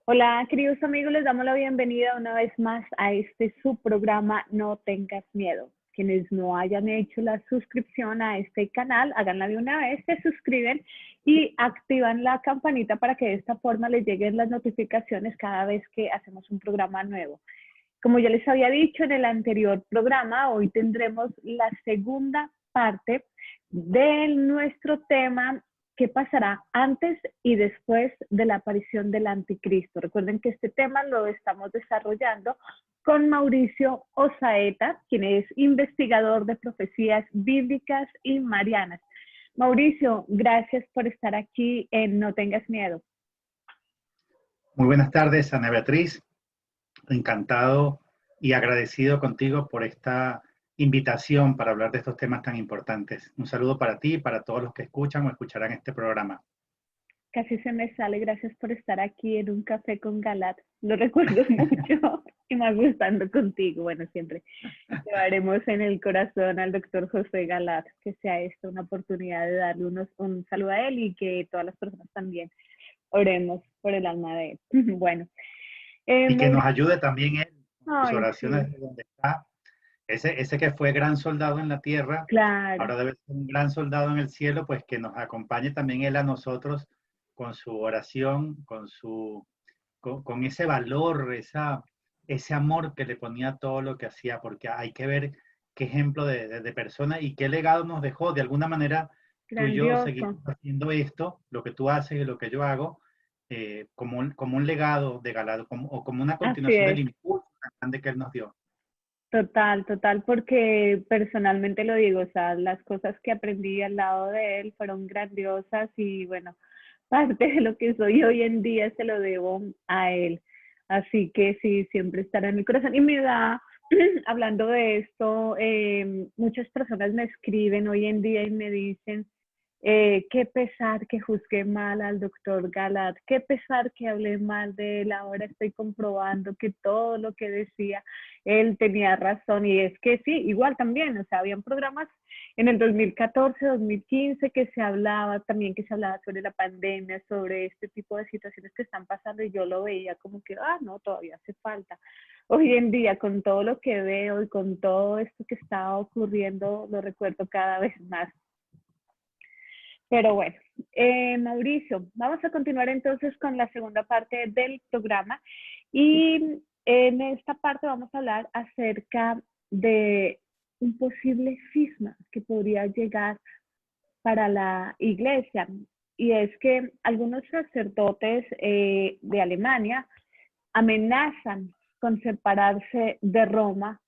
Hola, queridos amigos, les damos la bienvenida una vez más a este su programa No Tengas Miedo. Quienes no hayan hecho la suscripción a este canal, háganla de una vez, se suscriben y activan la campanita para que de esta forma les lleguen las notificaciones cada vez que hacemos un programa nuevo. Como ya les había dicho en el anterior programa, hoy tendremos la segunda parte de nuestro tema, qué pasará antes y después de la aparición del anticristo. Recuerden que este tema lo estamos desarrollando con Mauricio Osaeta, quien es investigador de profecías bíblicas y marianas. Mauricio, gracias por estar aquí en No Tengas Miedo. Muy buenas tardes, Ana Beatriz. Encantado y agradecido contigo por esta invitación para hablar de estos temas tan importantes. Un saludo para ti y para todos los que escuchan o escucharán este programa. Casi se me sale, gracias por estar aquí en un café con Galat. Lo recuerdo mucho y más gustando contigo. Bueno, siempre llevaremos en el corazón al doctor José Galat, que sea esta una oportunidad de darle un saludo a él y que todas las personas también oremos por el alma de él. Bueno, Y que nos Mauricio, ayude también en sus ay, oraciones sí, de donde está. Ese que fue gran soldado en la tierra, claro. ahora debe ser un gran soldado en el cielo, pues que nos acompañe también él a nosotros con su oración, con ese valor, ese amor que le ponía a todo lo que hacía, porque hay que ver qué ejemplo de persona y qué legado nos dejó. De alguna manera, tú y yo seguimos Grandioso. haciendo esto, lo que tú haces y lo que yo hago, como un legado de Galado, o como una Así continuación del es. impulso tan grande que él nos dio. Total, total, porque personalmente lo digo, o sea, las cosas que aprendí al lado de él fueron grandiosas y bueno, parte de lo que soy hoy en día se lo debo a él. Así que sí, siempre estará en mi corazón. Y me da, hablando de esto, muchas personas me escriben hoy en día y me dicen, qué pesar que juzgué mal al doctor Galat, qué pesar que hablé mal de él, ahora estoy comprobando que todo lo que decía él tenía razón. Y es que sí, igual también, o sea, habían programas en el 2014, 2015 que se hablaba también, que se hablaba sobre la pandemia, sobre este tipo de situaciones que están pasando y yo lo veía como que, no, todavía hace falta. Hoy en día, con todo lo que veo y con todo esto que está ocurriendo, lo recuerdo cada vez más. Pero bueno, Mauricio, vamos a continuar entonces con la segunda parte del programa y en esta parte vamos a hablar acerca de un posible cisma que podría llegar para la iglesia. Y es que algunos sacerdotes de Alemania amenazan con separarse de Roma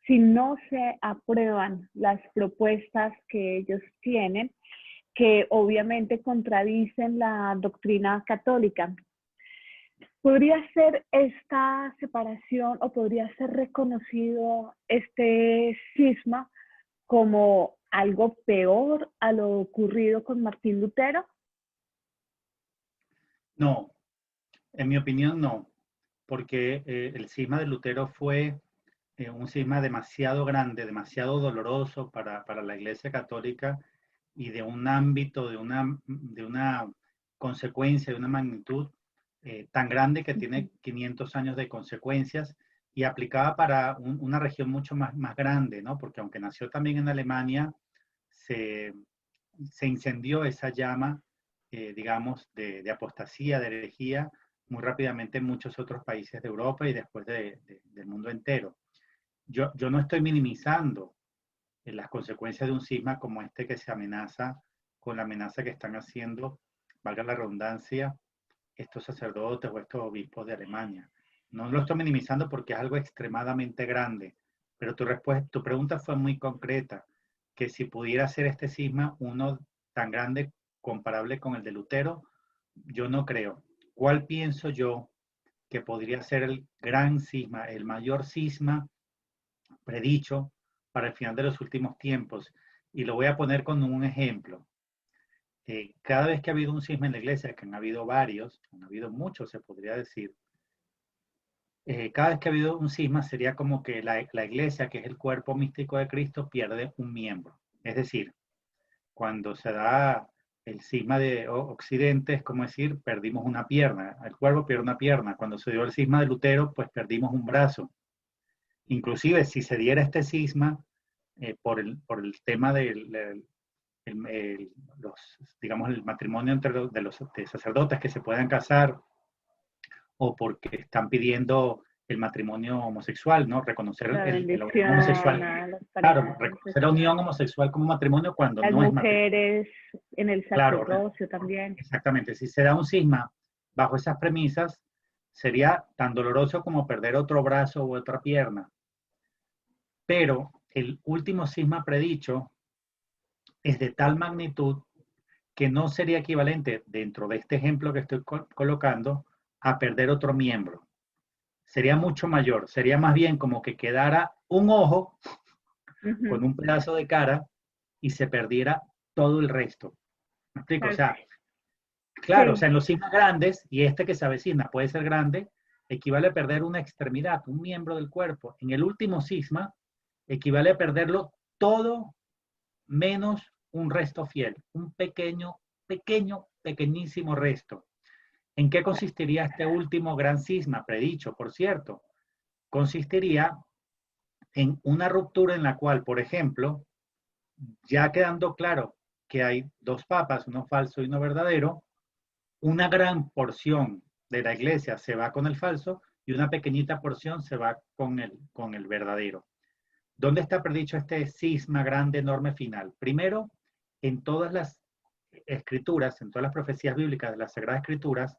si no se aprueban las propuestas que ellos tienen, que obviamente contradicen la doctrina católica. ¿Podría ser esta separación o podría ser reconocido este cisma como algo peor a lo ocurrido con Martín Lutero? No, en mi opinión no, porque el cisma de Lutero fue un cisma demasiado grande, demasiado doloroso para la Iglesia Católica y de un ámbito, de una consecuencia, de una magnitud tan grande que tiene 500 años de consecuencias y aplicaba para una región mucho más grande, ¿no? Porque aunque nació también en Alemania, se, se incendió esa llama, digamos, de apostasía, de herejía, muy rápidamente en muchos otros países de Europa y después del mundo entero. Yo no estoy minimizando las consecuencias de un cisma como este que se amenaza con la amenaza que están haciendo, valga la redundancia, estos sacerdotes o estos obispos de Alemania. No lo estoy minimizando porque es algo extremadamente grande, pero tu pregunta fue muy concreta, que si pudiera ser este cisma uno tan grande comparable con el de Lutero, yo no creo. ¿Cuál pienso yo que podría ser el gran cisma, el mayor cisma predicho para el final de los últimos tiempos? Y lo voy a poner con un ejemplo. Cada vez que ha habido un cisma en la iglesia, que han habido varios, han habido muchos, se podría decir, cada vez que ha habido un cisma sería como que la iglesia, que es el cuerpo místico de Cristo, pierde un miembro. Es decir, cuando se da el cisma de Occidente es como decir, perdimos una pierna, el cuervo pierde una pierna. Cuando se dio el cisma de Lutero, pues perdimos un brazo. Inclusive, si se diera este cisma por el tema los, digamos, el matrimonio entre los de sacerdotes que se puedan casar, o porque están pidiendo el matrimonio homosexual, ¿no? Reconocer La la unión homosexual. bendición a las Claro, parejas reconocer la unión homosexuales. homosexual como matrimonio cuando Las no es matrimonio. mujeres en el Claro, sacerdocio también. exactamente. Si se da un cisma bajo esas premisas, sería tan doloroso como perder otro brazo u otra pierna. Pero el último cisma predicho es de tal magnitud que no sería equivalente, dentro de este ejemplo que estoy colocando, a perder otro miembro. Sería mucho mayor. Sería más bien como que quedara un ojo con un pedazo de cara y se perdiera todo el resto. ¿Me explico? O Claro, sea, claro, o sí, sea, en los cismas grandes, y este que se avecina puede ser grande, equivale a perder una extremidad, un miembro del cuerpo. En el último cisma, equivale a perderlo todo menos un resto fiel, un pequeñísimo resto. ¿En qué consistiría este último gran cisma predicho, por cierto? Consistiría en una ruptura en la cual, por ejemplo, ya quedando claro que hay dos papas, uno falso y uno verdadero, una gran porción de la iglesia se va con el falso y una pequeñita porción se va con el verdadero. ¿Dónde está predicho este cisma grande, enorme final? Primero, en todas las escrituras, en todas las profecías bíblicas de las Sagradas Escrituras,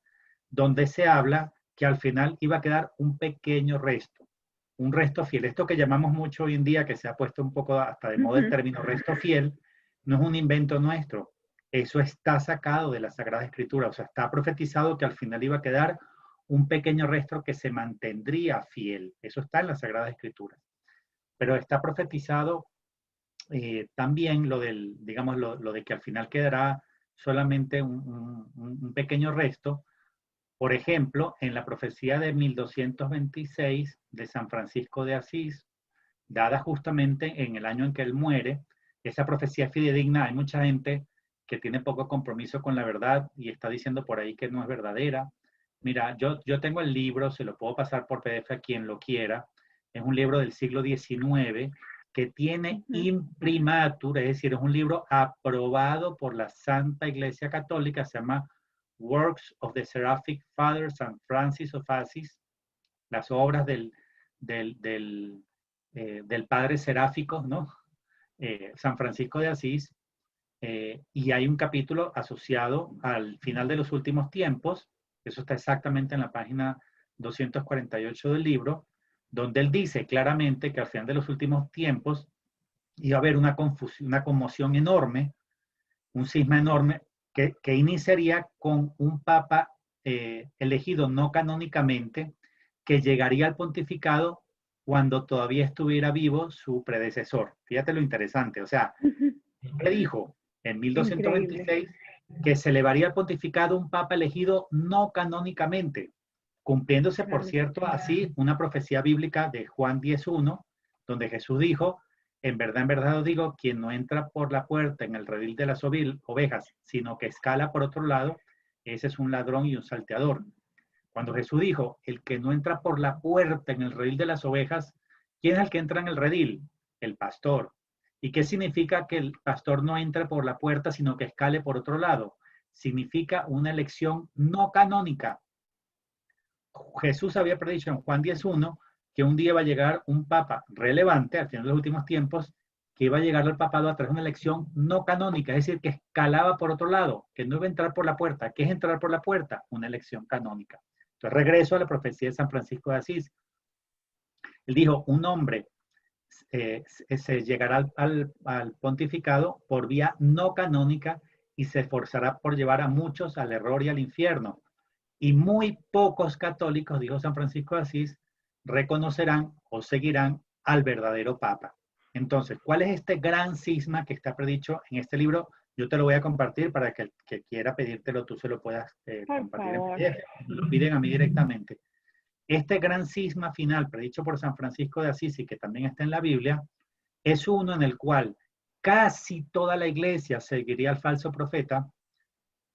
donde se habla que al final iba a quedar un pequeño resto, un resto fiel. Esto que llamamos mucho hoy en día, que se ha puesto un poco hasta de moda el término resto fiel, no es un invento nuestro. Eso está sacado de la Sagrada Escritura, o sea, está profetizado que al final iba a quedar un pequeño resto que se mantendría fiel. Eso está en la Sagrada Escritura. Pero está profetizado también digamos, lo de que al final quedará solamente un pequeño resto. Por ejemplo, en la profecía de 1226 de San Francisco de Asís, dada justamente en el año en que él muere, esa profecía es fidedigna. Hay mucha gente que tiene poco compromiso con la verdad y está diciendo por ahí que no es verdadera. Mira, yo tengo el libro, se lo puedo pasar por PDF a quien lo quiera. Es un libro del siglo XIX que tiene imprimatur, es decir, es un libro aprobado por la Santa Iglesia Católica, se llama Works of the Seraphic Father San Francis of Assisi, las obras del padre seráfico, ¿no? San Francisco de Asís, y hay un capítulo asociado al final de los últimos tiempos, eso está exactamente en la página 248 del libro, donde él dice claramente que al final de los últimos tiempos iba a haber una confusión, una conmoción enorme, un cisma enorme, que iniciaría con un papa elegido no canónicamente, que llegaría al pontificado cuando todavía estuviera vivo su predecesor. Fíjate lo interesante, o sea, él dijo en increíble. 1226 que se elevaría al pontificado un papa elegido no canónicamente, cumpliéndose, por Claro. cierto, así una profecía bíblica de Juan 10.1, donde Jesús dijo, en verdad os digo, quien no entra por la puerta en el redil de las ovejas, sino que escala por otro lado, ese es un ladrón y un salteador. Cuando Jesús dijo, el que no entra por la puerta en el redil de las ovejas, ¿quién es el que entra en el redil? El pastor. ¿Y qué significa que el pastor no entre por la puerta, sino que escale por otro lado? Significa una elección no canónica. Jesús había predicho en Juan 10.1 que un día va a llegar un papa relevante, al final de los últimos tiempos, que iba a llegar al papado a través de una elección no canónica, es decir, que escalaba por otro lado, que no iba a entrar por la puerta. ¿Qué es entrar por la puerta? Una elección canónica. Entonces regreso a la profecía de San Francisco de Asís. Él dijo, un hombre se llegará al pontificado por vía no canónica y se esforzará por llevar a muchos al error y al infierno. Y muy pocos católicos, dijo San Francisco de Asís, reconocerán o seguirán al verdadero Papa. Entonces, ¿cuál es este gran cisma que está predicho en este libro? Yo te lo voy a compartir para que el que quiera pedírtelo, tú se lo puedas Por compartir en favor. PDF. Me lo piden a mí directamente. Este gran cisma final, predicho por San Francisco de Asís y que también está en la Biblia, es uno en el cual casi toda la iglesia seguiría al falso profeta,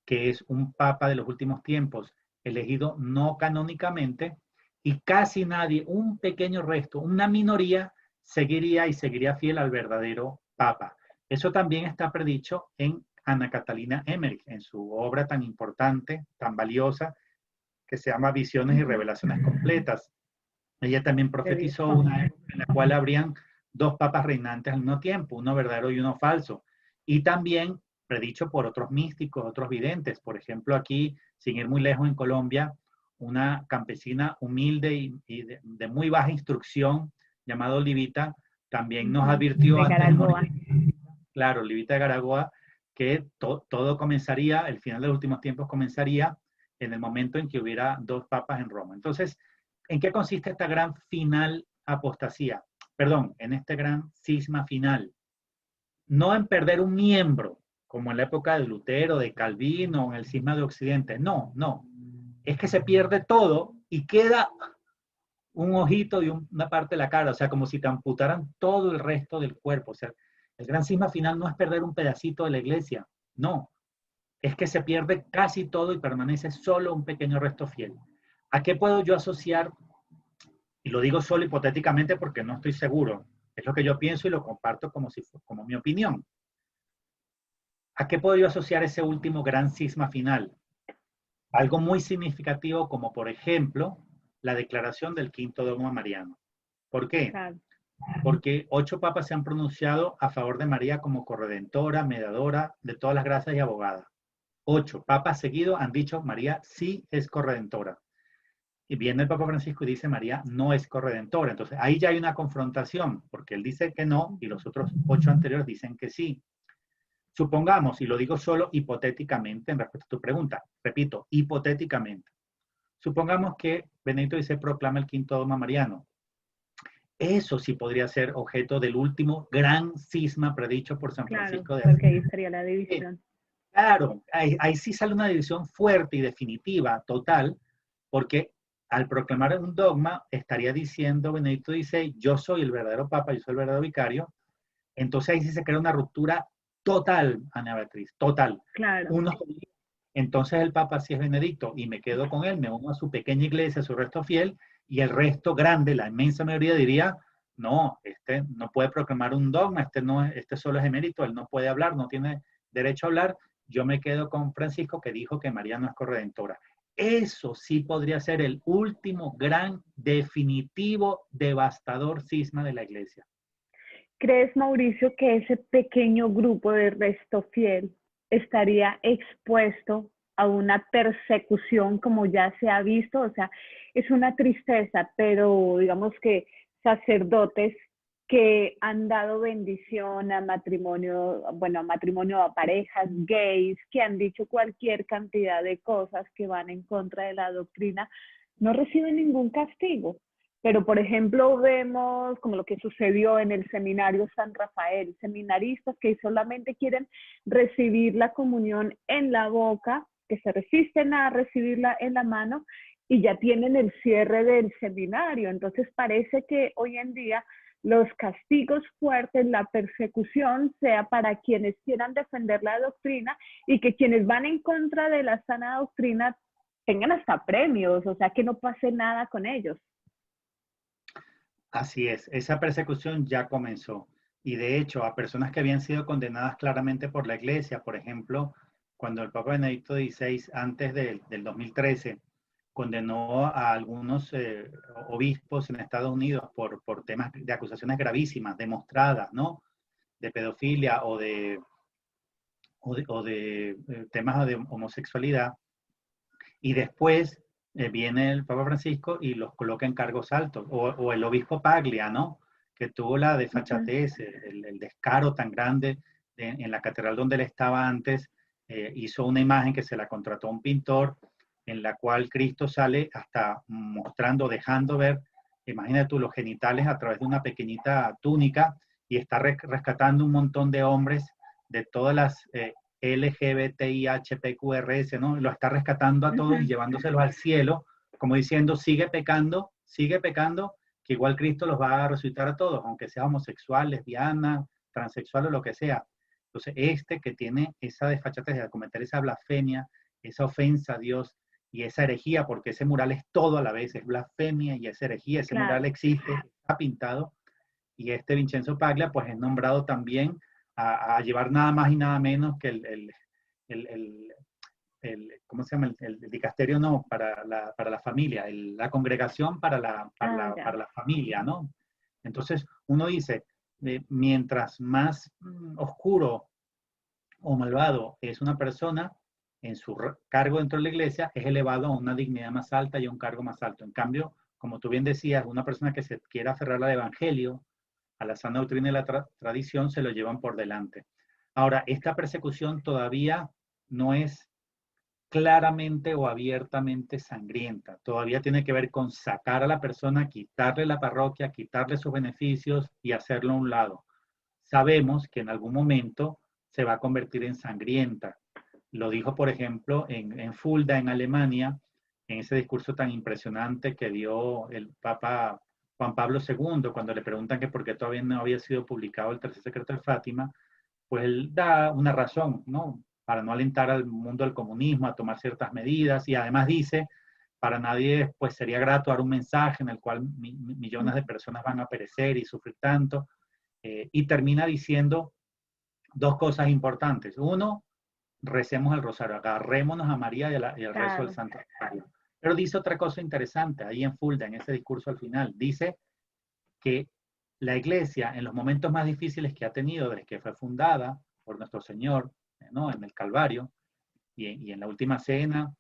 que es un papa de los últimos tiempos, elegido no canónicamente, y casi nadie, un pequeño resto, una minoría, seguiría fiel al verdadero papa. Eso también está predicho en Ana Catalina Emmerich, en su obra tan importante, tan valiosa, que se llama Visiones y Revelaciones Completas. Ella también He profetizó visto. una época en la cual habrían dos papas reinantes al mismo tiempo, uno verdadero y uno falso. Y también predicho por otros místicos, otros videntes. Por ejemplo, aquí, sin ir muy lejos en Colombia, una campesina humilde y de muy baja instrucción, llamada Olivita, también nos advirtió De antes de morir, Garagoa. claro, Olivita de Garagoa, que todo comenzaría, el final de los últimos tiempos comenzaría en el momento en que hubiera dos papas en Roma. Entonces, ¿en qué consiste esta gran final apostasía? Perdón, en este gran cisma final. No en perder un miembro, como en la época de Lutero, de Calvino, en el cisma de Occidente. No, no. Es que se pierde todo y queda un ojito y una parte de la cara, o sea, como si te amputaran todo el resto del cuerpo. O sea, el gran cisma final no es perder un pedacito de la iglesia, no, es que se pierde casi todo y permanece solo un pequeño resto fiel. ¿A qué puedo yo asociar? Y lo digo solo hipotéticamente porque no estoy seguro. Es lo que yo pienso y lo comparto como, si, como mi opinión. ¿A qué puedo yo asociar ese último gran cisma final? Algo muy significativo como, por ejemplo, la declaración del quinto dogma mariano. ¿Por qué? Claro. Porque 8 papas se han pronunciado a favor de María como corredentora, mediadora de todas las gracias y abogada. 8 papas seguidos han dicho María sí es corredentora. Y viene el Papa Francisco y dice María no es corredentora. Entonces ahí ya hay una confrontación, porque él dice que no y los otros 8 anteriores dicen que sí. Supongamos, y lo digo solo hipotéticamente en respuesta a tu pregunta, repito, hipotéticamente. Supongamos que Benedicto XVI proclama el quinto dogma mariano. Eso sí podría ser objeto del último gran cisma predicho por San Claro, Francisco de porque Asís. ahí estaría la división. Claro, ahí sí sale una división fuerte y definitiva, total, porque al proclamar un dogma estaría diciendo Benedicto XVI, yo soy el verdadero papa, yo soy el verdadero vicario. Entonces ahí sí se crea una ruptura total, Ana Beatriz, total. Claro. Uno, entonces el papa sí es Benedicto y me quedo con él, me uno a su pequeña iglesia, a su resto fiel, y el resto grande, la inmensa mayoría diría, no, este no puede proclamar un dogma, este solo es emérito, él no puede hablar, no tiene derecho a hablar. Yo me quedo con Francisco que dijo que María no es corredentora. Eso sí podría ser el último gran, definitivo, devastador cisma de la iglesia. ¿Crees, Mauricio, que ese pequeño grupo de resto fiel estaría expuesto a una persecución como ya se ha visto? O sea, es una tristeza, pero digamos que sacerdotes que han dado bendición a matrimonio, bueno, a matrimonio a parejas gays, que han dicho cualquier cantidad de cosas que van en contra de la doctrina, no reciben ningún castigo. Pero, por ejemplo, vemos como lo que sucedió en el seminario San Rafael, seminaristas que solamente quieren recibir la comunión en la boca, que se resisten a recibirla en la mano y ya tienen el cierre del seminario. Entonces parece que hoy en día los castigos fuertes, la persecución sea para quienes quieran defender la doctrina y que quienes van en contra de la sana doctrina tengan hasta premios, o sea, que no pase nada con ellos. Así es, esa persecución ya comenzó. Y de hecho, a personas que habían sido condenadas claramente por la iglesia, por ejemplo, cuando el Papa Benedicto XVI, antes del 2013, condenó a algunos obispos en Estados Unidos por temas de acusaciones gravísimas, demostradas, ¿no? De pedofilia o de temas de homosexualidad. Y después viene el Papa Francisco y los coloca en cargos altos, o el obispo Paglia, ¿no? Que tuvo la desfachatez, el descaro tan grande en la catedral donde él estaba antes, hizo una imagen que se la contrató un pintor, en la cual Cristo sale hasta mostrando, dejando ver, imagínate tú, los genitales a través de una pequeñita túnica, y está rescatando un montón de hombres de todas las LGBTIHPQRS, ¿no? Lo está rescatando a todos y llevándoselos al cielo, como diciendo, sigue pecando, que igual Cristo los va a resucitar a todos, aunque sea homosexual, lesbiana, transexual o lo que sea. Entonces, este que tiene esa desfachatez de cometer esa blasfemia, esa ofensa a Dios y esa herejía, porque ese mural es todo a la vez, es blasfemia y es herejía, ese mural claro. existe, está pintado, y este Vincenzo Paglia pues es nombrado también a llevar nada más y nada menos que el, el, ¿cómo se llama? El dicasterio, no, para la familia, la congregación Ah, ya. para la familia, ¿no? Entonces uno dice, mientras más oscuro o malvado es una persona, en su cargo dentro de la iglesia, es elevado a una dignidad más alta y a un cargo más alto. En cambio, como tú bien decías, una persona que se quiera aferrar al evangelio, a la sana doctrina y la tradición, se lo llevan por delante. Ahora, esta persecución todavía no es claramente o abiertamente sangrienta. Todavía tiene que ver con sacar a la persona, quitarle la parroquia, quitarle sus beneficios y hacerlo a un lado. Sabemos que en algún momento se va a convertir en sangrienta. Lo dijo, por ejemplo, en Fulda, en Alemania, en ese discurso tan impresionante que dio el Papa Juan Pablo II, cuando le preguntan que por qué todavía no había sido publicado el tercer secreto de Fátima, pues él da una razón, ¿no? Para no alentar al mundo del comunismo a tomar ciertas medidas, y además dice, para nadie pues sería grato dar un mensaje en el cual millones de personas van a perecer y sufrir tanto, y termina diciendo dos cosas importantes. Uno, recemos el rosario, agarrémonos a María y al rezo del Claro. Santo Rosario. Pero dice otra cosa interesante, ahí en Fulda, en ese discurso al final, dice que la iglesia, en los momentos más difíciles que ha tenido desde que fue fundada por nuestro Señor, ¿no? En el Calvario, y en la última cena,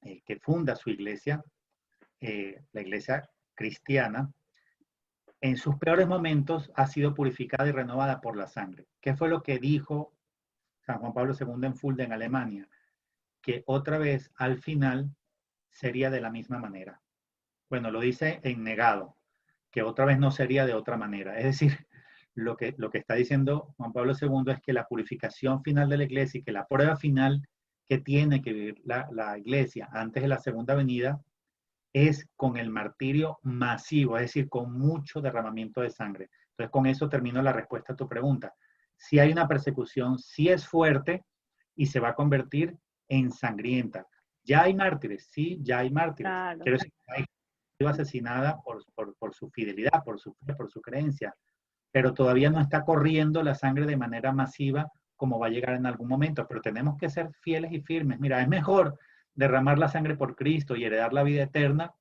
que funda su iglesia, la iglesia cristiana, en sus peores momentos ha sido purificada y renovada por la sangre. ¿Qué fue lo que dijo San Juan Pablo II en Fulda, en Alemania? Que otra vez, al final, sería de la misma manera. Bueno, lo dice en negado, que otra vez no sería de otra manera. Es decir, lo que está diciendo Juan Pablo II es que la purificación final de la iglesia y que la prueba final que tiene que vivir la iglesia antes de la segunda venida es con el martirio masivo, es decir, con mucho derramamiento de sangre. Entonces, con eso termino la respuesta a tu pregunta. Si hay una persecución, si es fuerte y se va a convertir en sangrienta. Ya hay mártires, sí, ya hay mártires. Claro. Quiero decir, hay sido asesinada por su fidelidad, por su fe, por su creencia, pero todavía no está corriendo la sangre de manera masiva como va a llegar en algún momento, pero tenemos que ser fieles y firmes. Mira, es mejor derramar la sangre por Cristo y heredar la vida eterna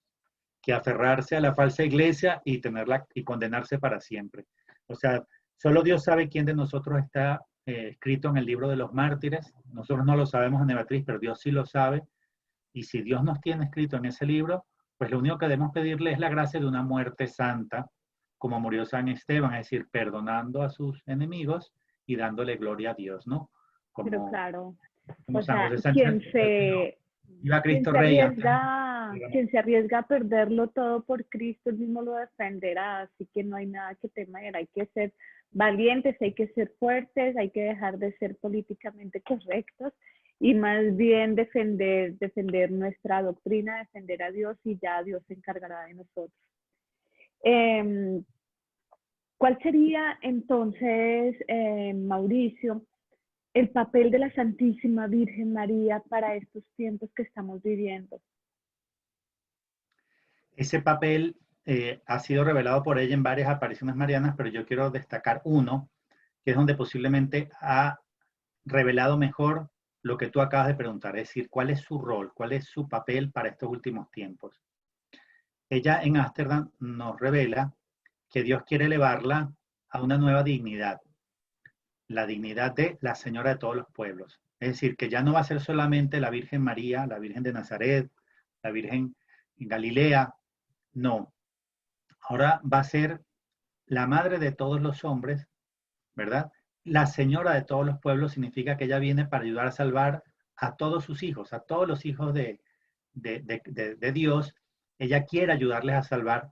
que aferrarse a la falsa iglesia y tenerla y condenarse para siempre. O sea, solo Dios sabe quién de nosotros está escrito en el libro de los mártires. Nosotros no lo sabemos, Ana Beatriz, pero Dios sí lo sabe. Y si Dios nos tiene escrito en ese libro, pues lo único que debemos pedirle es la gracia de una muerte santa, como murió San Esteban, es decir, perdonando a sus enemigos y dándole gloria a Dios, ¿no? Pero Como, claro, como o San sea, José Sánchez. Viva Cristo Rey. quien se arriesga a perderlo todo por Cristo, él mismo lo defenderá, así que no hay nada que temer, hay que ser valientes, hay que ser fuertes, hay que dejar de ser políticamente correctos y más bien defender nuestra doctrina, defender a Dios y ya Dios se encargará de nosotros. ¿Cuál sería entonces, Mauricio, el papel de la Santísima Virgen María para estos tiempos que estamos viviendo? Ese papel ha sido revelado por ella en varias apariciones marianas, pero yo quiero destacar uno, que es donde posiblemente ha revelado mejor lo que tú acabas de preguntar, es decir, cuál es su rol, cuál es su papel para estos últimos tiempos. Ella en Ámsterdam nos revela que Dios quiere elevarla a una nueva dignidad, la dignidad de la Señora de todos los pueblos. Es decir, que ya no va a ser solamente la Virgen María, la Virgen de Nazaret, la Virgen en Galilea, no. Ahora va a ser la madre de todos los hombres, ¿verdad? La señora de todos los pueblos significa que ella viene para ayudar a salvar a todos sus hijos, a todos los hijos de Dios. Ella quiere ayudarles a salvar,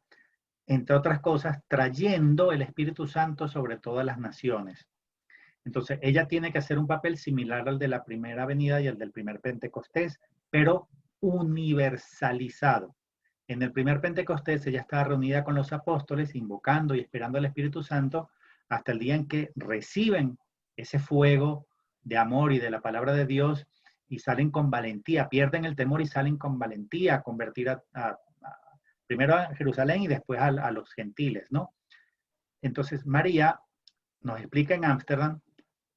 entre otras cosas, trayendo el Espíritu Santo sobre todas las naciones. Entonces, ella tiene que hacer un papel similar al de la primera venida y al del primer Pentecostés, pero universalizado. En el primer Pentecostés ella estaba reunida con los apóstoles, invocando y esperando al Espíritu Santo hasta el día en que reciben ese fuego de amor y de la palabra de Dios y salen con valentía, pierden el temor y salen con valentía a convertir primero a Jerusalén y después a los gentiles, ¿no? Entonces María nos explica en Ámsterdam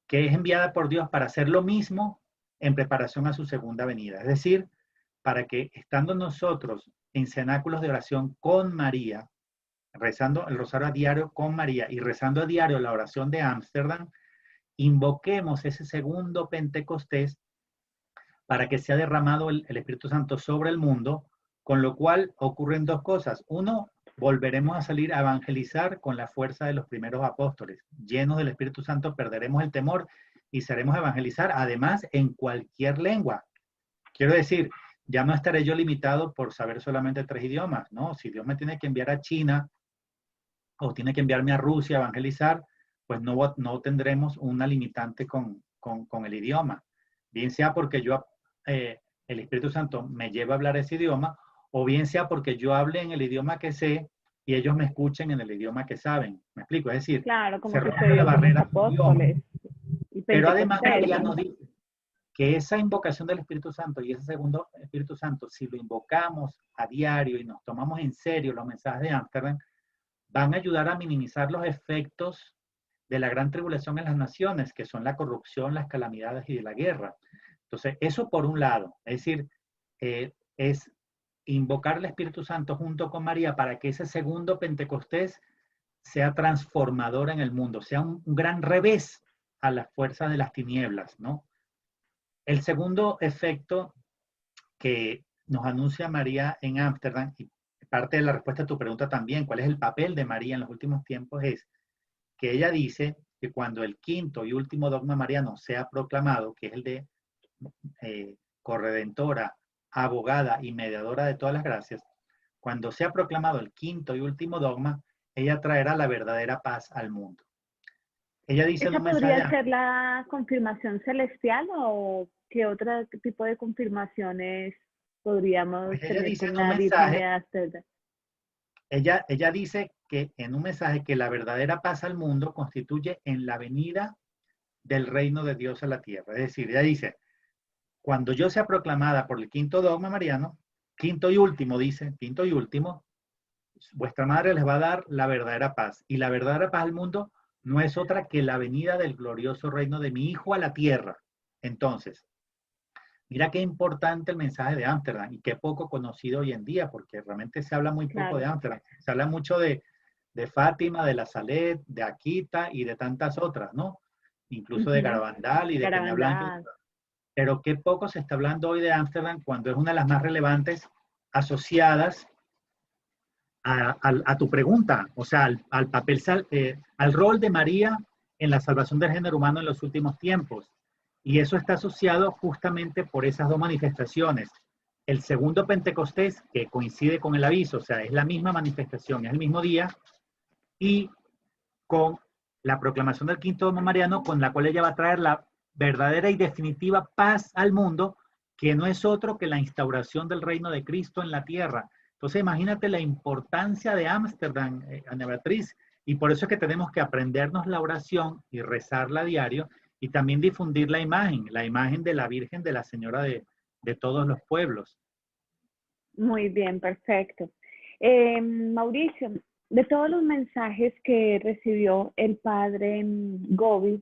que es enviada por Dios para hacer lo mismo en preparación a su segunda venida. Es decir, para que estando nosotros en cenáculos de oración con María, rezando el rosario a diario con María y rezando a diario la oración de Ámsterdam, invoquemos ese segundo Pentecostés para que sea derramado el Espíritu Santo sobre el mundo, con lo cual ocurren dos cosas. Uno, volveremos a salir a evangelizar con la fuerza de los primeros apóstoles. Llenos del Espíritu Santo perderemos el temor y seremos a evangelizar, además, en cualquier lengua. Quiero decir, ya no estaré yo limitado por saber solamente 3 idiomas, ¿no? Si Dios me tiene que enviar a China o tiene que enviarme a Rusia a evangelizar, pues no tendremos una limitante con el idioma. Bien sea porque el Espíritu Santo me lleva a hablar ese idioma, o bien sea porque yo hable en el idioma que sé y ellos me escuchen en el idioma que saben. ¿Me explico? Es decir, Claro, como se rompe la sucedió con los barrera del idioma. apóstoles y Pero además Pentecostés. María nos dice que esa invocación del Espíritu Santo y ese segundo Espíritu Santo, si lo invocamos a diario y nos tomamos en serio los mensajes de Ámsterdam, van a ayudar a minimizar los efectos de la gran tribulación en las naciones, que son la corrupción, las calamidades y de la guerra. Entonces, eso por un lado, es decir, es invocar al Espíritu Santo junto con María para que ese segundo Pentecostés sea transformador en el mundo, sea un gran revés a las fuerzas de las tinieblas, ¿no? El segundo efecto que nos anuncia María en Ámsterdam, y parte de la respuesta a tu pregunta también, ¿cuál es el papel de María en los últimos tiempos? Es que ella dice que cuando el quinto y último dogma mariano sea proclamado, que es el de corredentora, abogada y mediadora de todas las gracias, cuando sea proclamado el quinto y último dogma, ella traerá la verdadera paz al mundo. Ella dice en ¿Esa un mensaje... podría ser la confirmación celestial o qué otro tipo de confirmaciones podríamos Pues ella tener dice con en un la Virgen de mensaje, Ámsterdam? ella dice que en un mensaje que la verdadera paz al mundo constituye en la venida del reino de Dios a la tierra. Es decir, ella dice, cuando yo sea proclamada por el quinto dogma mariano, quinto y último, dice, quinto y último, vuestra madre les va a dar la verdadera paz. Y la verdadera paz al mundo no es otra que la venida del glorioso reino de mi Hijo a la tierra. Entonces, mira qué importante el mensaje de Ámsterdam y qué poco conocido hoy en día, porque realmente se habla muy poco de Claro. Ámsterdam. Se habla mucho de Fátima, de La Salet, de Akita y de tantas otras, ¿no? Incluso de Ujú. Garabandal y de Peñablanca. Garabandal. Pero qué poco se está hablando hoy de Ámsterdam cuando es una de las más relevantes asociadas a tu pregunta, o sea, al papel, al rol de María en la salvación del género humano en los últimos tiempos. Y eso está asociado justamente por esas dos manifestaciones. El segundo Pentecostés, que coincide con el aviso, o sea, es la misma manifestación, es el mismo día, y con la proclamación del quinto domo mariano, con la cual ella va a traer la verdadera y definitiva paz al mundo, que no es otro que la instauración del reino de Cristo en la tierra. Entonces, imagínate la importancia de Ámsterdam, Ana Beatriz, y por eso es que tenemos que aprendernos la oración y rezarla a diario, y también difundir la imagen de la Virgen, de la Señora de todos los pueblos. Muy bien, perfecto. Mauricio, de todos los mensajes que recibió el padre Gobi,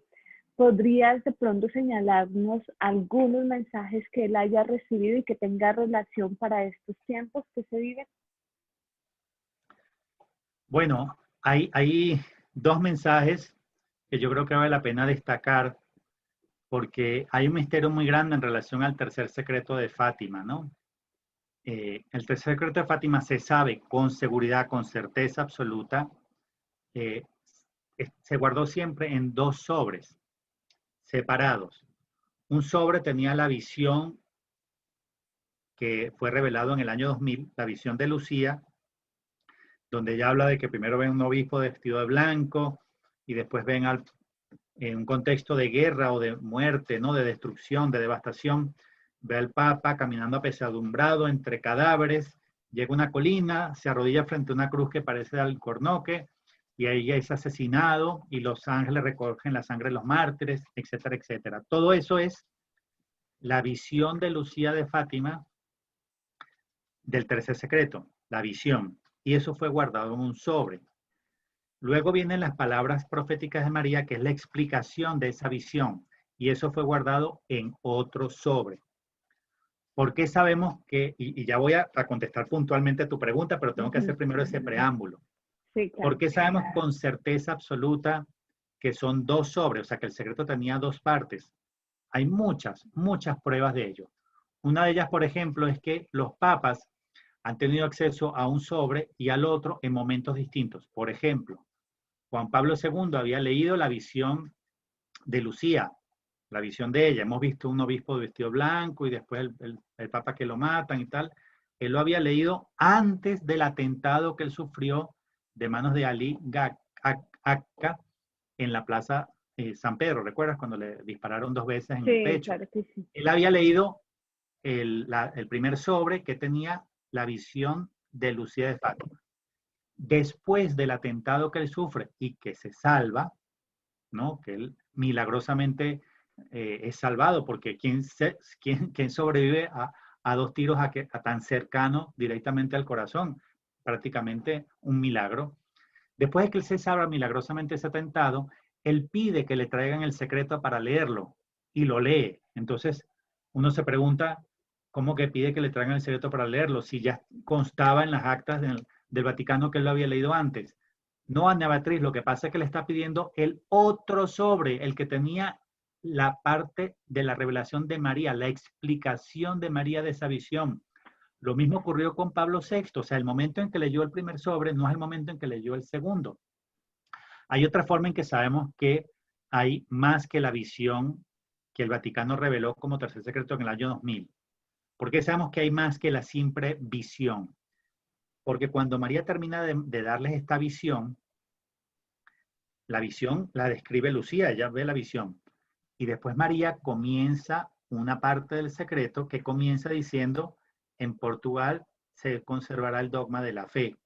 ¿podrías de pronto señalarnos algunos mensajes que él haya recibido y que tenga relación para estos tiempos que se viven? Bueno, hay dos mensajes que yo creo que vale la pena destacar porque hay un misterio muy grande en relación al tercer secreto de Fátima, ¿no? El tercer secreto de Fátima se sabe con seguridad, con certeza absoluta, eh, se guardó siempre en dos sobres separados. Un sobre tenía la visión que fue revelado en el año 2000, la visión de Lucía, donde ella habla de que primero ven un obispo vestido de blanco y después ven en un contexto de guerra o de muerte, ¿no? De destrucción, de devastación, ve al Papa caminando apesadumbrado entre cadáveres, llega a una colina, se arrodilla frente a una cruz que parece de alcornoque, y ahí es asesinado, y los ángeles recogen la sangre de los mártires, etcétera, etcétera. Todo eso es la visión de Lucía de Fátima del tercer secreto, la visión. Y eso fue guardado en un sobre. Luego vienen las palabras proféticas de María, que es la explicación de esa visión. Y eso fue guardado en otro sobre. ¿Por qué sabemos que, y ya voy a contestar puntualmente a tu pregunta, pero tengo que hacer primero ese preámbulo? Sí, ¿Por claro. qué sabemos con certeza absoluta que son dos sobres? O sea, que el secreto tenía dos partes. Hay muchas, muchas pruebas de ello. Una de ellas, por ejemplo, es que los papas han tenido acceso a un sobre y al otro en momentos distintos. Por ejemplo, Juan Pablo II había leído la visión de Lucía, la visión de ella. Hemos visto un obispo de vestido blanco y después el papa que lo matan y tal. Él lo había leído antes del atentado que él sufrió de manos de Ali Akka en la plaza San Pedro. ¿Recuerdas cuando le dispararon 2 veces en el Sí, pecho? claro que sí. Él había leído el primer sobre que tenía la visión de Lucía de Fátima. Después del atentado que él sufre y que se salva, ¿no? Que él milagrosamente es salvado, porque ¿quién sobrevive a 2 tiros a tan cercano directamente al corazón? Prácticamente un milagro. Después de que él se salva milagrosamente ese atentado, él pide que le traigan el secreto para leerlo y lo lee. Entonces, uno se pregunta, ¿cómo que pide que le traigan el secreto para leerlo? Si ya constaba en las actas del Vaticano que él lo había leído antes. No, Ana Beatriz, lo que pasa es que le está pidiendo el otro sobre, el que tenía la parte de la revelación de María, la explicación de María de esa visión. Lo mismo ocurrió con Pablo VI, o sea, el momento en que leyó el primer sobre no es el momento en que leyó el segundo. Hay otra forma en que sabemos que hay más que la visión que el Vaticano reveló como tercer secreto en el año 2000. ¿Por qué sabemos que hay más que la simple visión? Porque cuando María termina de darles esta visión, la visión la describe Lucía, ella ve la visión. Y después María comienza una parte del secreto que comienza diciendo, en Portugal se conservará el dogma de la fe.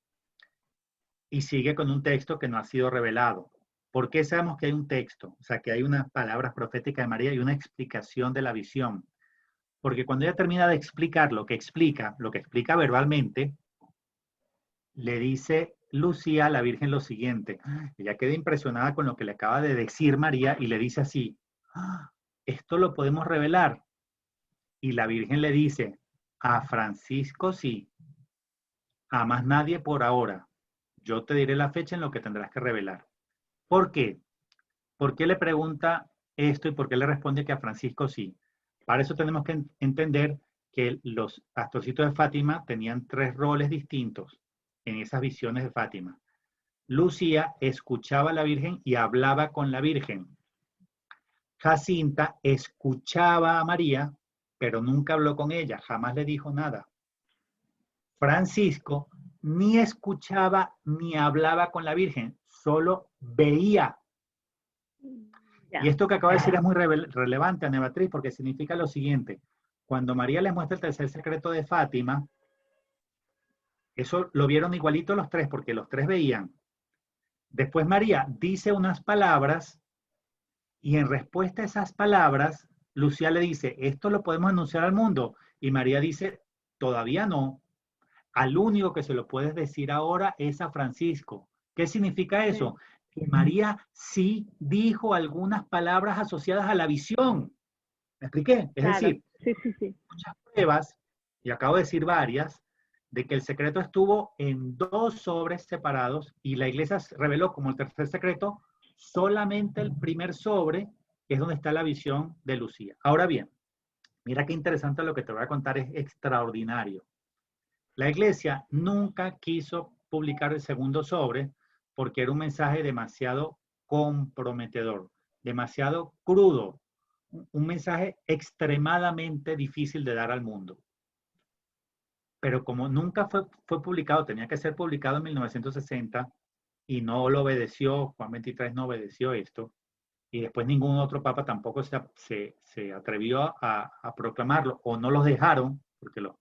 Y sigue con un texto que no ha sido revelado. ¿Por qué sabemos que hay un texto? O sea, que hay unas palabras proféticas de María y una explicación de la visión. Porque cuando ella termina de explicar lo que explica verbalmente, le dice Lucía a la Virgen lo siguiente. Ella queda impresionada con lo que le acaba de decir María y le dice así, esto lo podemos revelar. Y la Virgen le dice, a Francisco sí, a más nadie por ahora. Yo te diré la fecha en lo que tendrás que revelar. ¿Por qué? ¿Por qué le pregunta esto y por qué le responde que a Francisco sí? Para eso tenemos que entender que los pastorcitos de Fátima tenían 3 roles distintos en esas visiones de Fátima. Lucía escuchaba a la Virgen y hablaba con la Virgen. Jacinta escuchaba a María, pero nunca habló con ella, jamás le dijo nada. Francisco ni escuchaba ni hablaba con la Virgen, solo veía. Y Ya, esto que acabo de decir es muy relevante, Ana Beatriz, porque significa lo siguiente. Cuando María les muestra el tercer secreto de Fátima, eso lo vieron igualito los 3, porque los 3 veían. Después María dice unas palabras y en respuesta a esas palabras, Lucía le dice, esto lo podemos anunciar al mundo. Y María dice, todavía no. Al único que se lo puedes decir ahora es a Francisco. ¿Qué significa sí, eso? Que María sí dijo algunas palabras asociadas a la visión. ¿Me expliqué? Es claro. decir, Sí, sí, sí. muchas pruebas, y acabo de decir varias, de que el secreto estuvo en 2 sobres separados y la iglesia reveló como el tercer secreto solamente el primer sobre, que es donde está la visión de Lucía. Ahora bien, mira qué interesante lo que te voy a contar, es extraordinario. La iglesia nunca quiso publicar el segundo sobre porque era un mensaje demasiado comprometedor, demasiado crudo, un mensaje extremadamente difícil de dar al mundo. Pero como nunca fue publicado, tenía que ser publicado en 1960 y no lo obedeció, Juan XXIII no obedeció esto, y después ningún otro papa tampoco se atrevió a proclamarlo, o no los dejaron, porque los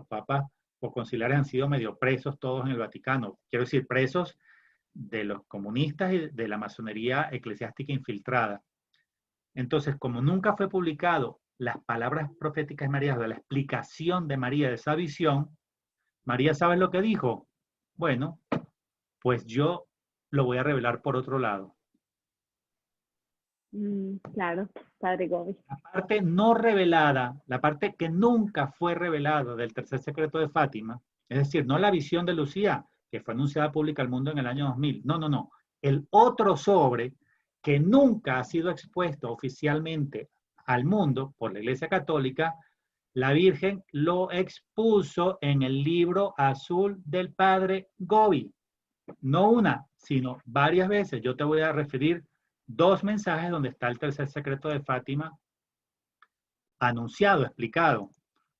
papas o conciliares han sido medio presos todos en el Vaticano. Quiero decir, presos de los comunistas y de la masonería eclesiástica infiltrada. Entonces, como nunca fue publicado las palabras proféticas de María, de la explicación de María de esa visión, María, ¿sabes lo que dijo? Bueno, pues yo lo voy a revelar por otro lado. Claro, Padre Gobi. La parte no revelada, la parte que nunca fue revelada del tercer secreto de Fátima, es decir, no la visión de Lucía, que fue anunciada pública al mundo en el año 2000, no, el otro sobre que nunca ha sido expuesto oficialmente al mundo por la Iglesia Católica, la Virgen lo expuso en el libro azul del Padre Gobi. No una, sino varias veces. Yo te voy a referir 2 mensajes donde está el tercer secreto de Fátima anunciado, explicado.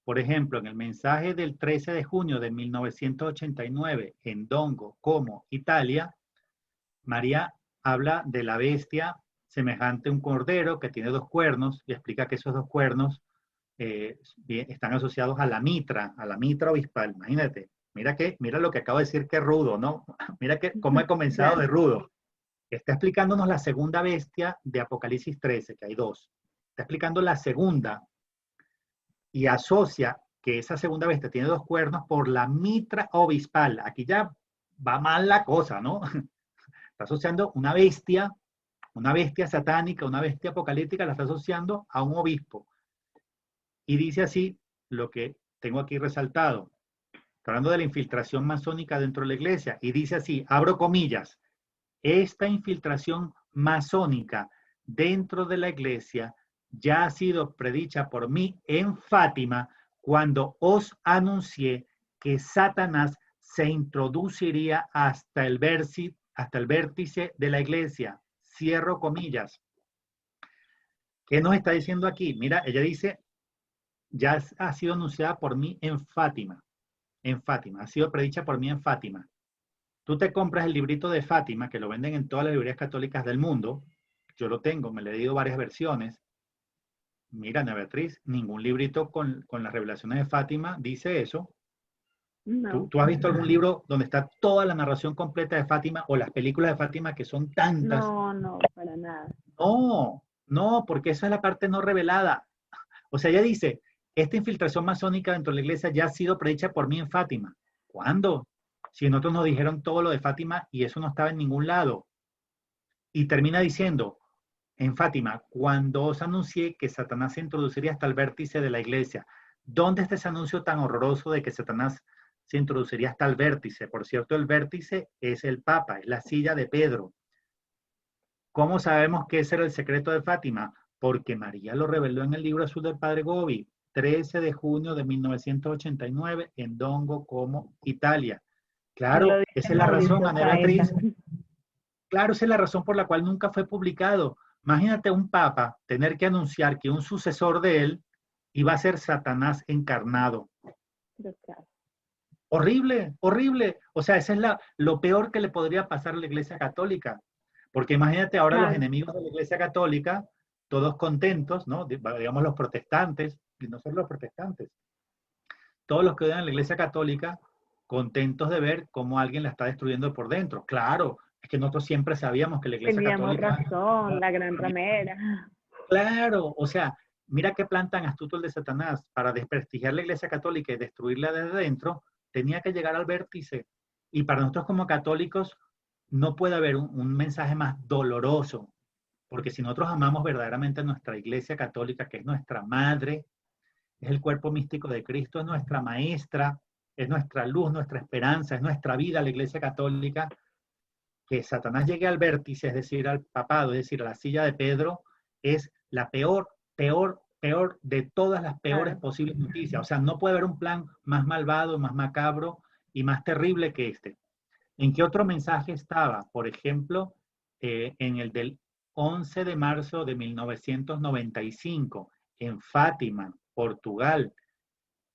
Por ejemplo, en el mensaje del 13 de junio de 1989 en Dongo, Como, Italia, María habla de la bestia semejante a un cordero que tiene 2 cuernos y explica que esos 2 cuernos están asociados a la mitra obispal. Imagínate, mira lo que acabo de decir que es rudo, ¿no? Mira cómo he comenzado Claro. de rudo. Está explicándonos la segunda bestia de Apocalipsis 13, que hay 2. Está explicando la segunda y asocia que esa segunda bestia tiene 2 cuernos por la mitra obispal. Aquí ya va mal la cosa, ¿no? Está asociando una bestia satánica, una bestia apocalíptica, la está asociando a un obispo. Y dice así lo que tengo aquí resaltado. Está hablando de la infiltración masónica dentro de la iglesia. Y dice así, abro comillas, esta infiltración masónica dentro de la iglesia ya ha sido predicha por mí en Fátima cuando os anuncié que Satanás se introduciría hasta el vértice de la iglesia. Cierro comillas. ¿Qué nos está diciendo aquí? Mira, ella dice, ya ha sido anunciada por mí en Fátima. En Fátima, ha sido predicha por mí en Fátima. Tú te compras el librito de Fátima, que lo venden en todas las librerías católicas del mundo. Yo lo tengo, me lo he leído varias versiones. Mira, Ana Beatriz, ningún librito con las revelaciones de Fátima dice eso. No, ¿Tú has visto algún libro donde está toda la narración completa de Fátima o las películas de Fátima que son tantas? no, para nada. No, porque esa es la parte no revelada. O sea, ella dice, esta infiltración masónica dentro de la iglesia ya ha sido predicha por mí en Fátima. ¿Cuándo? Si nosotros nos dijeron todo lo de Fátima y eso no estaba en ningún lado. Y termina diciendo, en Fátima, cuando os anuncié que Satanás se introduciría hasta el vértice de la iglesia. ¿Dónde está ese anuncio tan horroroso de que Satanás se introduciría hasta el vértice? Por cierto, el vértice es el Papa, es la silla de Pedro. ¿Cómo sabemos que ese era el secreto de Fátima? Porque María lo reveló en el libro azul del Padre Gobi, 13 de junio de 1989, en Dongo, Como, Italia. No lo Claro, esa es dicen la los razón, obispos Ana saetas. Beatriz. Claro, esa es la razón por la cual nunca fue publicado. Imagínate un papa tener que anunciar que un sucesor de él iba a ser Satanás encarnado. Pero claro, Horrible, horrible. O sea, ese es lo peor que le podría pasar a la Iglesia Católica. Porque imagínate ahora los claro. enemigos de la Iglesia Católica, todos contentos, ¿no? Digamos los protestantes, y no solo los protestantes, todos los que odian a la Iglesia Católica, contentos de ver cómo alguien la está destruyendo por dentro. Claro, es que nosotros siempre sabíamos que la Iglesia Teníamos Católica... razón, la gran ramera. Claro, o sea, mira qué plan tan astuto el de Satanás. Para desprestigiar la Iglesia Católica y destruirla desde dentro, tenía que llegar al vértice. Y para nosotros como católicos, no puede haber un mensaje más doloroso, porque si nosotros amamos verdaderamente a nuestra Iglesia Católica, que es nuestra madre, es el cuerpo místico de Cristo, es nuestra maestra, es nuestra luz, nuestra esperanza, es nuestra vida, la Iglesia Católica, que Satanás llegue al vértice, es decir, al papado, es decir, a la silla de Pedro, es la peor de todas las peores Claro. posibles noticias. O sea, no puede haber un plan más malvado, más macabro y más terrible que este. ¿En qué otro mensaje estaba? Por ejemplo, en el del 11 de marzo de 1995, en Fátima, Portugal.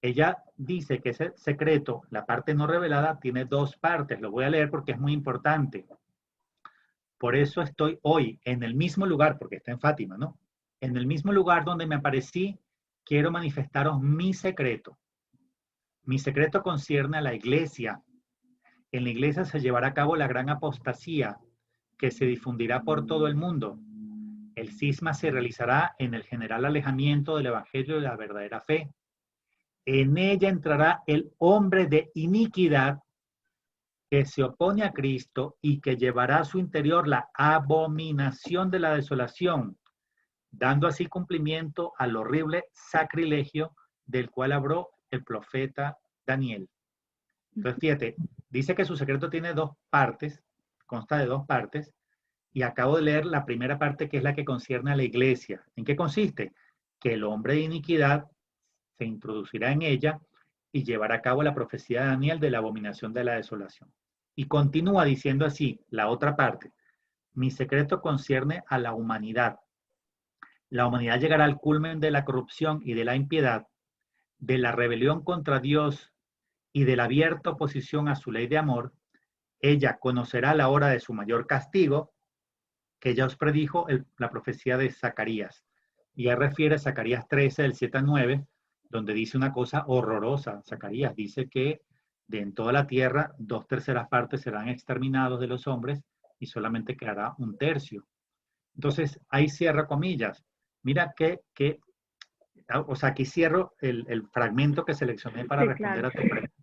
Ella dice que ese secreto, la parte no revelada, tiene 2 partes. Lo voy a leer porque es muy importante. Por eso estoy hoy en el mismo lugar, porque está en Fátima, ¿no? En el mismo lugar donde me aparecí, quiero manifestaros mi secreto. Mi secreto concierne a la iglesia. En la iglesia se llevará a cabo la gran apostasía que se difundirá por todo el mundo. El cisma se realizará en el general alejamiento del evangelio de la verdadera fe. En ella entrará el hombre de iniquidad que se opone a Cristo y que llevará a su interior la abominación de la desolación, dando así cumplimiento al horrible sacrilegio del cual habló el profeta Daniel. Entonces, fíjate, dice que su secreto tiene dos partes, consta de dos partes, y acabo de leer la primera parte, que es la que concierne a la iglesia. ¿En qué consiste? Que el hombre de iniquidad se introducirá en ella y llevará a cabo la profecía de Daniel de la abominación de la desolación. Y continúa diciendo así, la otra parte: mi secreto concierne a la humanidad. La humanidad llegará al culmen de la corrupción y de la impiedad, de la rebelión contra Dios y de la abierta oposición a su ley de amor. Ella conocerá la hora de su mayor castigo, que ya os predijo la profecía de Zacarías. Y él refiere a Zacarías 13, del 7 al 9, donde dice una cosa horrorosa. Zacarías dice que en toda la tierra 2/3 partes serán exterminados de los hombres y solamente quedará 1/3. Entonces, ahí cierra comillas. Mira o sea, aquí cierro el fragmento que seleccioné para Sí, responder claro. a tu pregunta.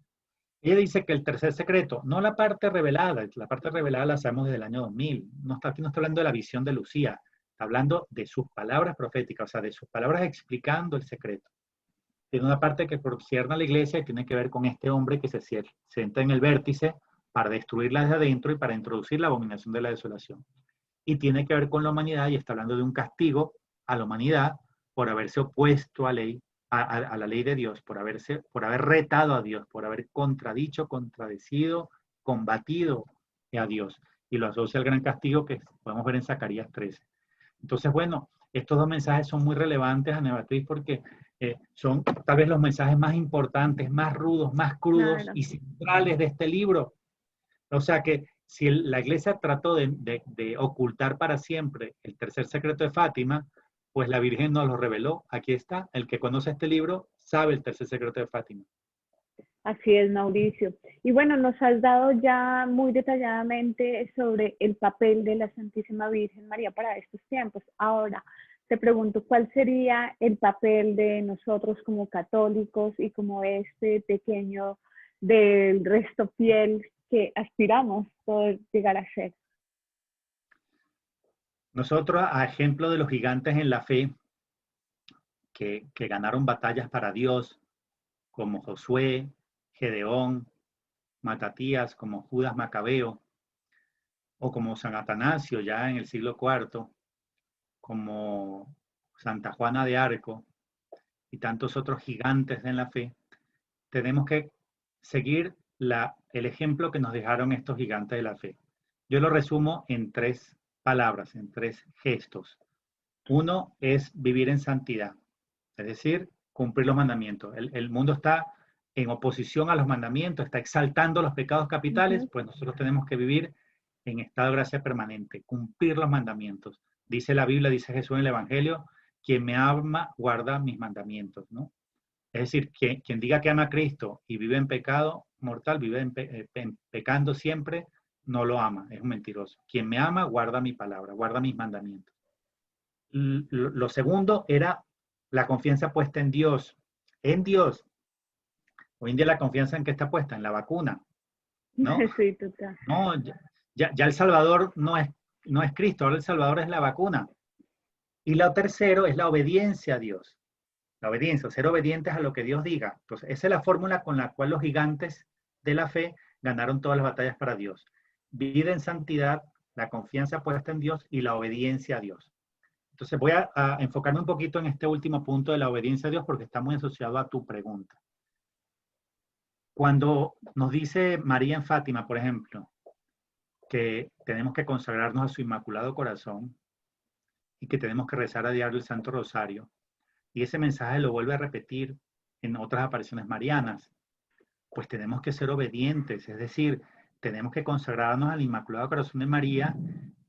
Ella dice que el tercer secreto, no la parte revelada la sabemos desde el año 2000. Aquí no está hablando de la visión de Lucía, está hablando de sus palabras proféticas, o sea, de sus palabras explicando el secreto. Tiene una parte que concierne a la iglesia y tiene que ver con este hombre que se sienta en el vértice para destruirla desde adentro y para introducir la abominación de la desolación. Y tiene que ver con la humanidad y está hablando de un castigo a la humanidad por haberse opuesto a la ley de Dios, por haber retado a Dios, por haber contradecido, combatido a Dios. Y lo asocia al gran castigo que podemos ver en Zacarías 13. Entonces, bueno, estos dos mensajes son muy relevantes, Ana Beatriz, porque son tal vez los mensajes más importantes, más rudos, más crudos Claro. y centrales de este libro. O sea que si la iglesia trató de ocultar para siempre el tercer secreto de Fátima, pues la Virgen nos lo reveló. Aquí está, el que conoce este libro sabe el tercer secreto de Fátima. Así es, Mauricio. Y bueno, nos has dado ya muy detalladamente sobre el papel de la Santísima Virgen María para estos tiempos. Ahora, te pregunto, ¿cuál sería el papel de nosotros como católicos y como este pequeño del resto fiel que aspiramos poder llegar a ser? Nosotros, a ejemplo de los gigantes en la fe que ganaron batallas para Dios, como Josué, Gedeón, Matatías, como Judas Macabeo, o como San Atanasio ya en el siglo IV, como Santa Juana de Arco y tantos otros gigantes en la fe, tenemos que seguir el ejemplo que nos dejaron estos gigantes de la fe. Yo lo resumo en 3 palabras, en 3 gestos. Uno es vivir en santidad, es decir, cumplir los mandamientos. El mundo está en oposición a los mandamientos, está exaltando los pecados capitales, pues nosotros tenemos que vivir en estado de gracia permanente, cumplir los mandamientos. Dice la Biblia, dice Jesús en el Evangelio, quien me ama guarda mis mandamientos, ¿no? Es decir, quien diga que ama a Cristo y vive en pecado mortal, vive pecando siempre, no lo ama, es un mentiroso. Quien me ama guarda mi palabra, guarda mis mandamientos. Lo segundo era la confianza puesta en Dios. En Dios. Hoy en día la confianza en qué está puesta, en la vacuna, ¿no? Sí, total. No, ya el Salvador no es Cristo, ahora el Salvador es la vacuna. Y lo tercero es la obediencia a Dios. La obediencia, ser obedientes a lo que Dios diga. Entonces, esa es la fórmula con la cual los gigantes de la fe ganaron todas las batallas para Dios. Vida en santidad, la confianza puesta en Dios y la obediencia a Dios. Entonces voy a enfocarme un poquito en este último punto de la obediencia a Dios porque está muy asociado a tu pregunta. Cuando nos dice María en Fátima, por ejemplo, que tenemos que consagrarnos a su Inmaculado Corazón y que tenemos que rezar a diario el Santo Rosario, y ese mensaje lo vuelve a repetir en otras apariciones marianas, pues tenemos que ser obedientes, es decir, tenemos que consagrarnos al Inmaculado Corazón de María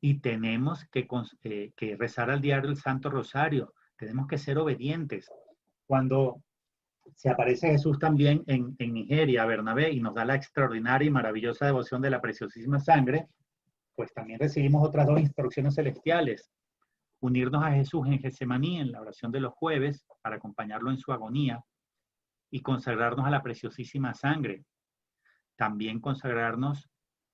y tenemos que rezar al diario el Santo Rosario, tenemos que ser obedientes. Cuando se aparece Jesús también en Nigeria, Bernabé, y nos da la extraordinaria y maravillosa devoción de la preciosísima sangre, pues también recibimos otras 2 instrucciones celestiales. unirnos a Jesús en Getsemaní, en la oración de los jueves, para acompañarlo en su agonía, y consagrarnos a la preciosísima sangre. También consagrarnos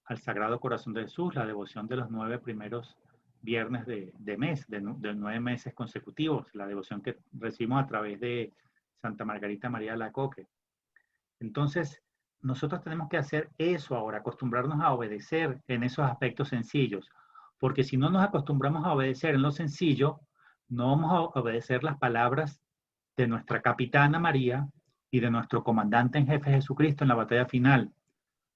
al Sagrado Corazón de Jesús, la devoción de los 9 primeros viernes de mes, de 9 meses consecutivos, la devoción que recibimos a través de Santa Margarita María de Alacoque. Entonces, nosotros tenemos que hacer eso ahora, acostumbrarnos a obedecer en esos aspectos sencillos, porque si no nos acostumbramos a obedecer en lo sencillo, no vamos a obedecer las palabras de nuestra capitana María y de nuestro comandante en jefe Jesucristo en la batalla final.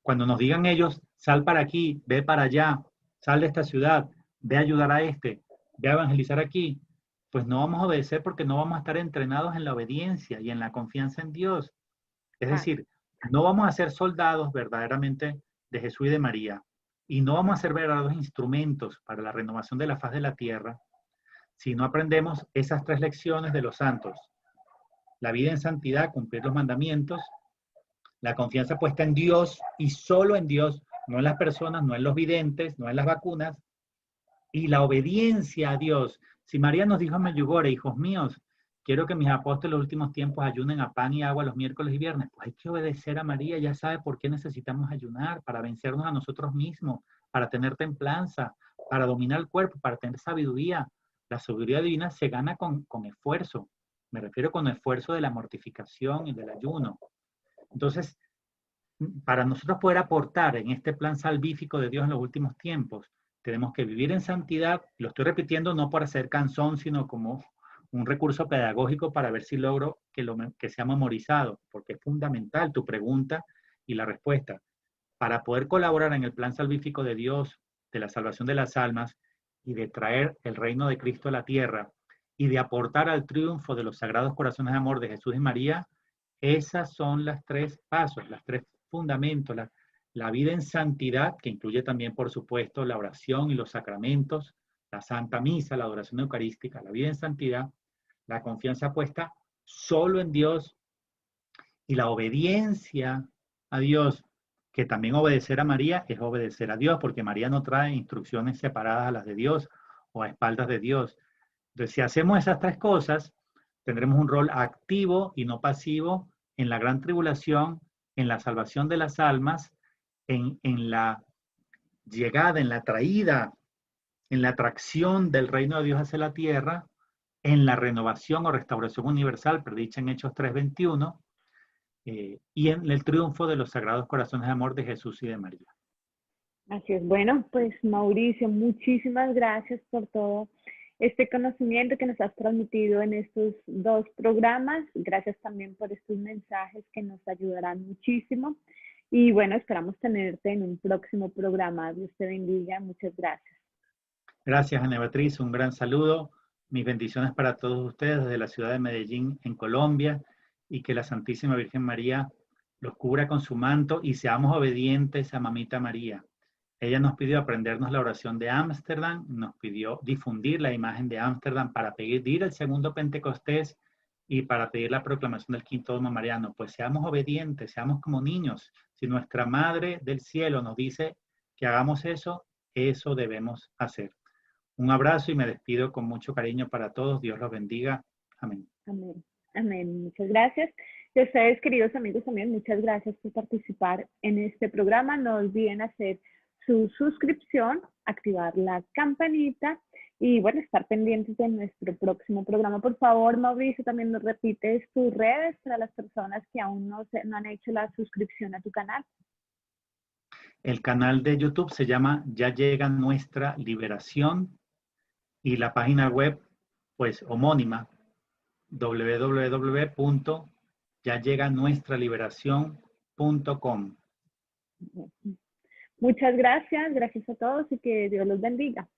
Cuando nos digan ellos, sal para aquí, ve para allá, sal de esta ciudad, ve a ayudar a este, ve a evangelizar aquí, pues no vamos a obedecer porque no vamos a estar entrenados en la obediencia y en la confianza en Dios. Es decir, no vamos a ser soldados verdaderamente de Jesús y de María, y no vamos a ser verdaderos instrumentos para la renovación de la faz de la tierra si no aprendemos esas 3 lecciones de los santos. La vida en santidad, cumplir los mandamientos, la confianza puesta en Dios y solo en Dios, no en las personas, no en los videntes, no en las vacunas, y la obediencia a Dios. Si María nos dijo a Medjugorje, hijos míos, quiero que mis apóstoles en los últimos tiempos ayunen a pan y agua los miércoles y viernes, pues hay que obedecer a María, ya sabe por qué necesitamos ayunar, para vencernos a nosotros mismos, para tener templanza, para dominar el cuerpo, para tener sabiduría. La sabiduría divina se gana con esfuerzo, me refiero con esfuerzo de la mortificación y del ayuno. Entonces, para nosotros poder aportar en este plan salvífico de Dios en los últimos tiempos, tenemos que vivir en santidad. Lo estoy repitiendo no para ser cansón, sino como un recurso pedagógico para ver si logro que sea memorizado, porque es fundamental tu pregunta y la respuesta. Para poder colaborar en el plan salvífico de Dios, de la salvación de las almas y de traer el reino de Cristo a la tierra y de aportar al triunfo de los sagrados corazones de amor de Jesús y María, esas son las 3 pasos, las 3 fundamentos, la vida en santidad, que incluye también, por supuesto, la oración y los sacramentos, la Santa Misa, la adoración eucarística, la vida en santidad, la confianza puesta solo en Dios y la obediencia a Dios, que también obedecer a María es obedecer a Dios, porque María no trae instrucciones separadas a las de Dios o a espaldas de Dios. Entonces, si hacemos esas 3 cosas, tendremos un rol activo y no pasivo en la gran tribulación, en la salvación de las almas, en la llegada, en la traída, en la atracción del reino de Dios hacia la tierra, en la renovación o restauración universal, predicha en Hechos 3:21, y en el triunfo de los sagrados corazones de amor de Jesús y de María. Así es. Bueno, pues Mauricio, muchísimas gracias por todo este conocimiento que nos has transmitido en estos 2 programas. Gracias también por estos mensajes que nos ayudarán muchísimo. Y bueno, esperamos tenerte en un próximo programa. Dios te bendiga. Muchas gracias. Gracias, Ana Beatriz. Un gran saludo. Mis bendiciones para todos ustedes desde la ciudad de Medellín, en Colombia, y que la Santísima Virgen María los cubra con su manto y seamos obedientes a Mamita María. Ella nos pidió aprendernos la oración de Ámsterdam, nos pidió difundir la imagen de Ámsterdam para pedir el segundo Pentecostés y para pedir la proclamación del quinto dogma mariano. Pues seamos obedientes, seamos como niños. Si nuestra Madre del Cielo nos dice que hagamos eso, eso debemos hacer. Un abrazo y me despido con mucho cariño para todos. Dios los bendiga. Amén. Amén. Amén. Muchas gracias. Y a ustedes, queridos amigos, también muchas gracias por participar en este programa. No olviden hacer su suscripción, activar la campanita y bueno, estar pendientes de nuestro próximo programa. Por favor, Mauricio, también nos repites tus redes para las personas que aún no han hecho la suscripción a tu canal. El canal de YouTube se llama Ya Llega Nuestra Liberación y la página web, pues homónima, www.yalleganuestraliberacion.com. Muchas gracias, gracias a todos y que Dios los bendiga.